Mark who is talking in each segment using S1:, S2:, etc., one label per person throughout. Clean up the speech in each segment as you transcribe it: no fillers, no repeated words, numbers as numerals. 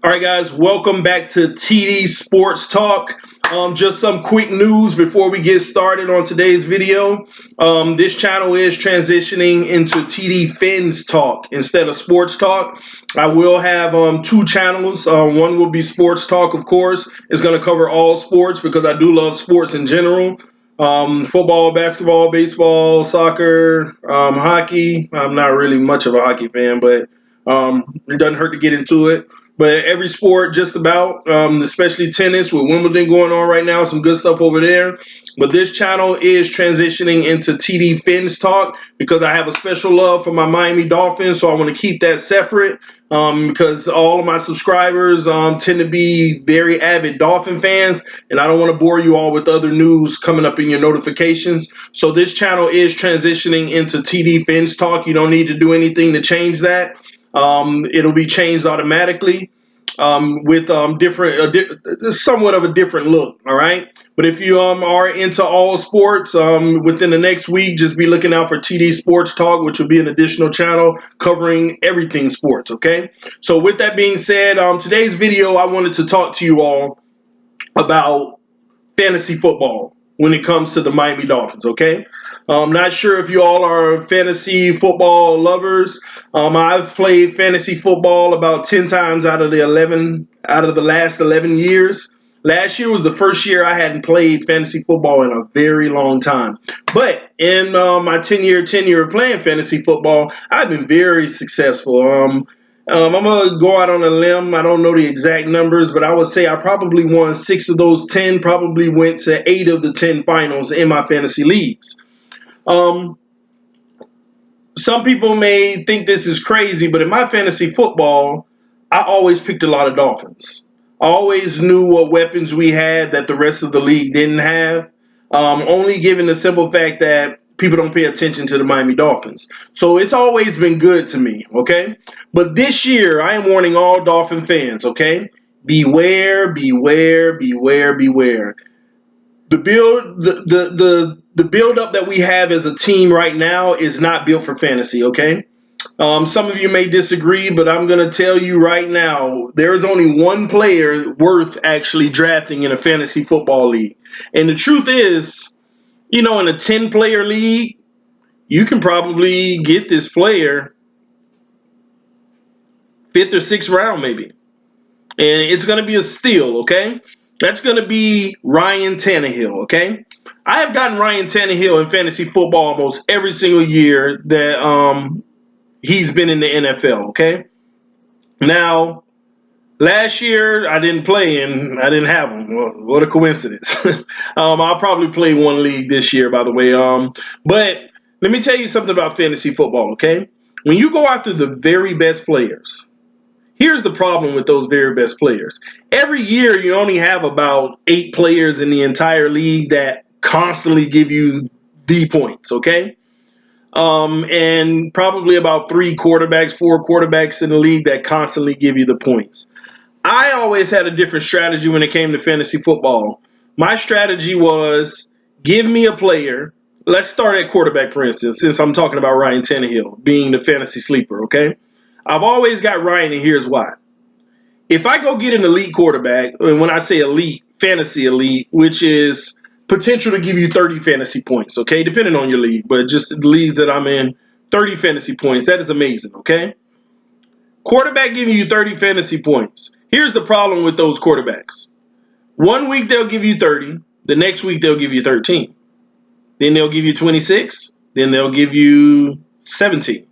S1: All right, guys, welcome back to TD Sports Talk. Just some quick news before we get started on today's video. This channel is transitioning into TD Fins Talk instead of Sports Talk. I will have two channels. One will be Sports Talk, of course. It's going to cover all sports because I do love sports in general. Football, basketball, baseball, soccer, hockey. I'm not really much of a hockey fan, but it doesn't hurt to get into it. But every sport, just about, especially tennis with Wimbledon going on right now, some good stuff over there. But this channel is transitioning into TD Fins Talk because I have a special love for my Miami Dolphins, so I want to keep that separate because all of my subscribers tend to be very avid Dolphin fans, and I don't want to bore you all with other news coming up in your notifications. So this channel is transitioning into TD Fins Talk. You don't need to do anything to change that. It'll be changed automatically with somewhat of a different look. All right. But if you are into all sports within the next week, just be looking out for TD Sports Talk, which will be an additional channel covering everything sports. OK, so with that being said, today's video, I wanted to talk to you all about fantasy football when it comes to the Miami Dolphins. OK. I'm not sure if you all are fantasy football lovers. I've played fantasy football about 10 times out of the last 11 years. Last year was the first year I hadn't played fantasy football in a very long time. But in my 10-year tenure of playing fantasy football, I've been very successful. I'm going to go out on a limb. I don't know the exact numbers, but I would say I probably won 6 of those 10, probably went to 8 of the 10 finals in my fantasy leagues. Some people may think this is crazy, but in my fantasy football, I always picked a lot of Dolphins. I always knew what weapons we had that the rest of the league didn't have, only given the simple fact that people don't pay attention to the Miami Dolphins. So it's always been good to me, okay? But this year, I am warning all Dolphin fans, okay? Beware, beware, beware, beware. The build up that we have as a team right now is not built for fantasy, okay? Some of you may disagree, but I'm going to tell you right now, there is only one player worth actually drafting in a fantasy football league. And the truth is, in a 10-player league, you can probably get this player 5th or 6th round maybe. And it's going to be a steal, okay? That's going to be Ryan Tannehill, okay? I have gotten Ryan Tannehill in fantasy football almost every single year that he's been in the NFL, okay? Now, last year I didn't play and I didn't have him. Well, what a coincidence. I'll probably play one league this year, by the way. But let me tell you something about fantasy football, okay? When you go after the very best players, here's the problem with those very best players. Every year, you only have about 8 players in the entire league that constantly give you the points, okay? And probably about 4 quarterbacks in the league that constantly give you the points. I always had a different strategy when it came to fantasy football. My strategy was give me a player. Let's start at quarterback, for instance, since I'm talking about Ryan Tannehill being the fantasy sleeper, okay? I've always got Ryan, and here's why. If I go get an elite quarterback, and when I say elite, fantasy elite, which is potential to give you 30 fantasy points, okay, depending on your league, but just the leagues that I'm in, 30 fantasy points, that is amazing, okay? Quarterback giving you 30 fantasy points. Here's the problem with those quarterbacks. One week they'll give you 30, the next week they'll give you 13. Then they'll give you 26, then they'll give you 17.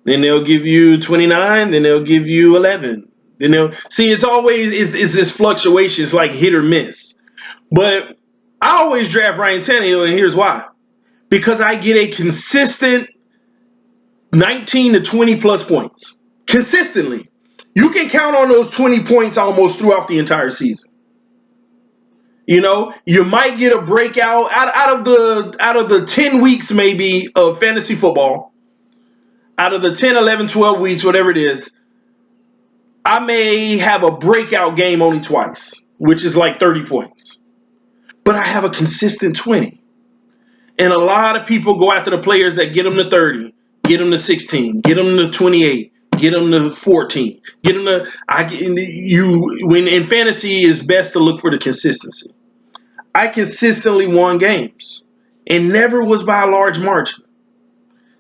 S1: Then they'll give you 29. Then they'll give you 11. Then they'll see. It's always it's this fluctuation. It's like hit or miss. But I always draft Ryan Tannehill, and here's why: because I get a consistent 19 to 20 plus points consistently. You can count on those 20 points almost throughout the entire season. You might get a breakout out of the 10 weeks maybe of fantasy football. Out of the 10, 11, 12 weeks, whatever it is, I may have a breakout game only twice, which is like 30 points. But I have a consistent 20. And a lot of people go after the players that get them to 30, get them to 16, get them to 28, Get them to 14. Get them to when in fantasy it's best to look for the consistency. I consistently won games and never was by a large margin.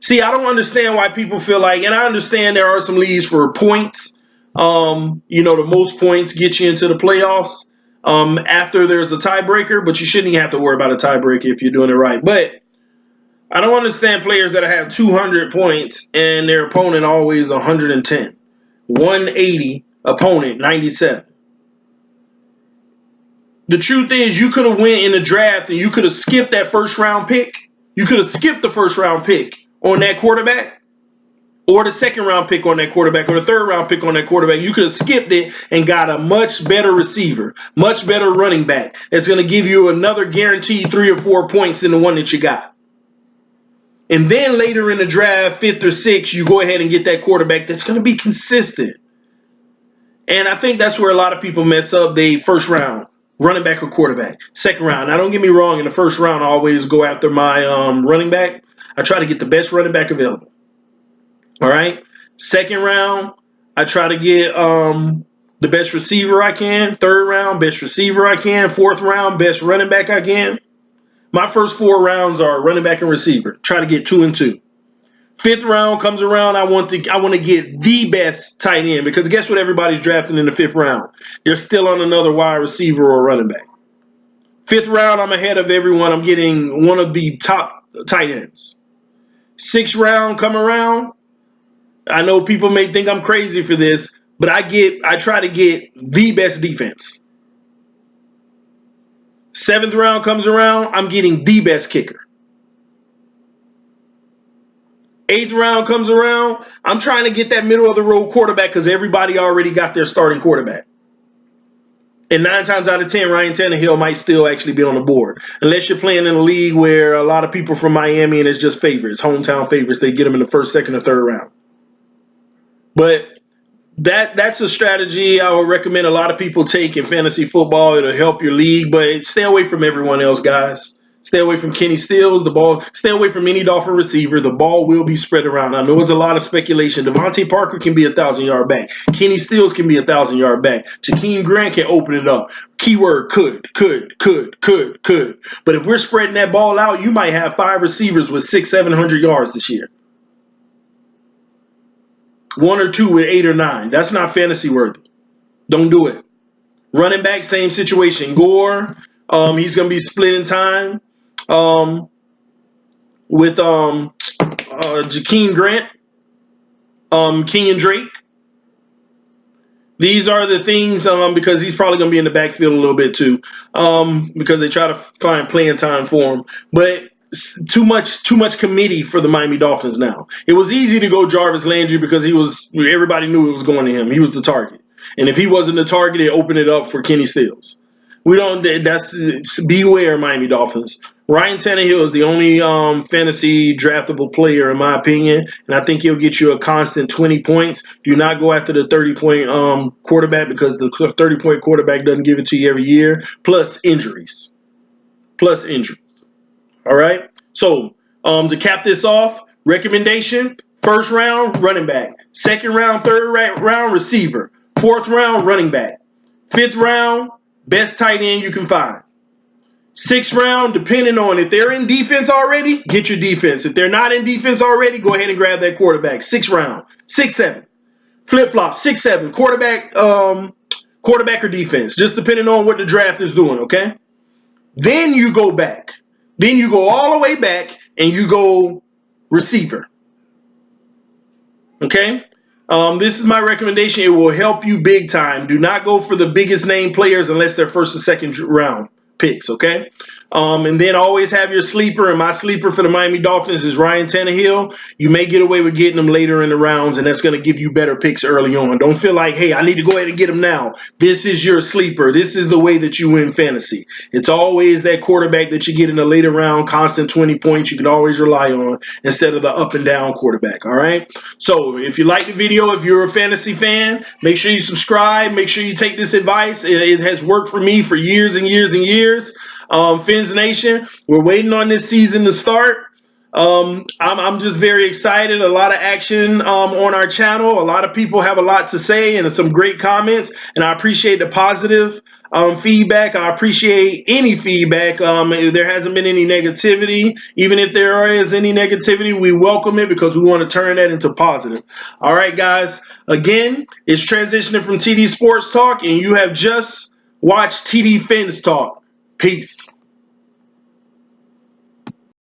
S1: See, I don't understand why people feel like, and I understand there are some leagues for points. The most points get you into the playoffs after there's a tiebreaker, but you shouldn't even have to worry about a tiebreaker if you're doing it right. But I don't understand players that have 200 points and their opponent always 110. 180, opponent 97. The truth is you could have went in the draft and you could have skipped that first round pick. You could have skipped the first round pick on that quarterback, or the second round pick on that quarterback, or the third round pick on that quarterback. You could have skipped it and got a much better receiver, much better running back that's going to give you another guaranteed 3 or 4 points than the one that you got. And then later in the draft, 5th or 6th, you go ahead and get that quarterback that's going to be consistent. And I think that's where a lot of people mess up. They first round, running back or quarterback. Second round. Now, don't get me wrong. In the first round, I always go after my running back. I try to get the best running back available. All right. Second round, I try to get the best receiver I can. Third round, best receiver I can. Fourth round, best running back I can. My first 4 rounds are running back and receiver. Try to get 2 and 2. 5th round comes around. I want to get the best tight end, because guess what? Everybody's drafting in the 5th round. They're still on another wide receiver or running back. 5th round, I'm ahead of everyone. I'm getting one of the top tight ends. 6th round come around. I know people may think I'm crazy for this, but I try to get the best defense. 7th round comes around, I'm getting the best kicker. 8th round comes around, I'm trying to get that middle of the road quarterback because everybody already got their starting quarterback. And 9 times out of 10, Ryan Tannehill might still actually be on the board. Unless you're playing in a league where a lot of people from Miami and it's just favorites, hometown favorites, they get them in the 1st, 2nd, or 3rd round. But that's a strategy I would recommend a lot of people take in fantasy football. It'll help your league, but stay away from everyone else, guys. Stay away from Kenny Stills, the ball. Stay away from any Dolphin receiver. The ball will be spread around. I know it's a lot of speculation. Devontae Parker can be a 1,000-yard back. Kenny Stills can be a 1,000-yard back. Jakeem Grant can open it up. Keyword could. But if we're spreading that ball out, you might have 5 receivers with 600-700 yards this year. 1 or 2 with 8 or 9. That's not fantasy worthy. Don't do it. Running back, same situation. Gore, he's going to be splitting time with Jakeem Grant, Kenyon Drake. These are the things because he's probably going to be in the backfield a little bit too because they try to find playing time for him. But too much committee for the Miami Dolphins now. It was easy to go Jarvis Landry because everybody knew it was going to him. He was the target. And if he wasn't the target, they opened it up for Kenny Stills. Beware, Miami Dolphins. Ryan Tannehill is the only fantasy draftable player, in my opinion, and I think he'll get you a constant 20 points. Do not go after the 30-point quarterback because the 30-point quarterback doesn't give it to you every year, plus injuries. All right? So, to cap this off, recommendation, 1st round, running back. 2nd round, 3rd round, receiver. 4th round, running back. 5th round, best tight end you can find. 6th round, depending on if they're in defense already, get your defense. If they're not in defense already, go ahead and grab that quarterback. 6th round, 6, 7. Flip-flop, 6, 7. Quarterback or defense, just depending on what the draft is doing, okay? Then you go back. Then you go all the way back and you go receiver. Okay? This is my recommendation. It will help you big time. Do not go for the biggest name players unless they're 1st or 2nd round picks, okay? And then always have your sleeper, and my sleeper for the Miami Dolphins is Ryan Tannehill. You may get away with getting him later in the rounds, and that's going to give you better picks early on. Don't feel like, hey, I need to go ahead and get him now. This is your sleeper. This is the way that you win fantasy. It's always that quarterback that you get in the later round, constant 20 points you can always rely on instead of the up and down quarterback, all right? So if you like the video, if you're a fantasy fan, make sure you subscribe. Make sure you take this advice. It has worked for me for years and years and years. Fins Nation, we're waiting on this season to start. I'm just very excited. A lot of action on our channel. A lot of people have a lot to say and some great comments. And I appreciate the positive feedback. I appreciate any feedback. There hasn't been any negativity. Even if there is any negativity, we welcome it because we want to turn that into positive. All right, guys. Again, it's transitioning from TD Sports Talk, and you have just watched TD Fins Talk. Peace.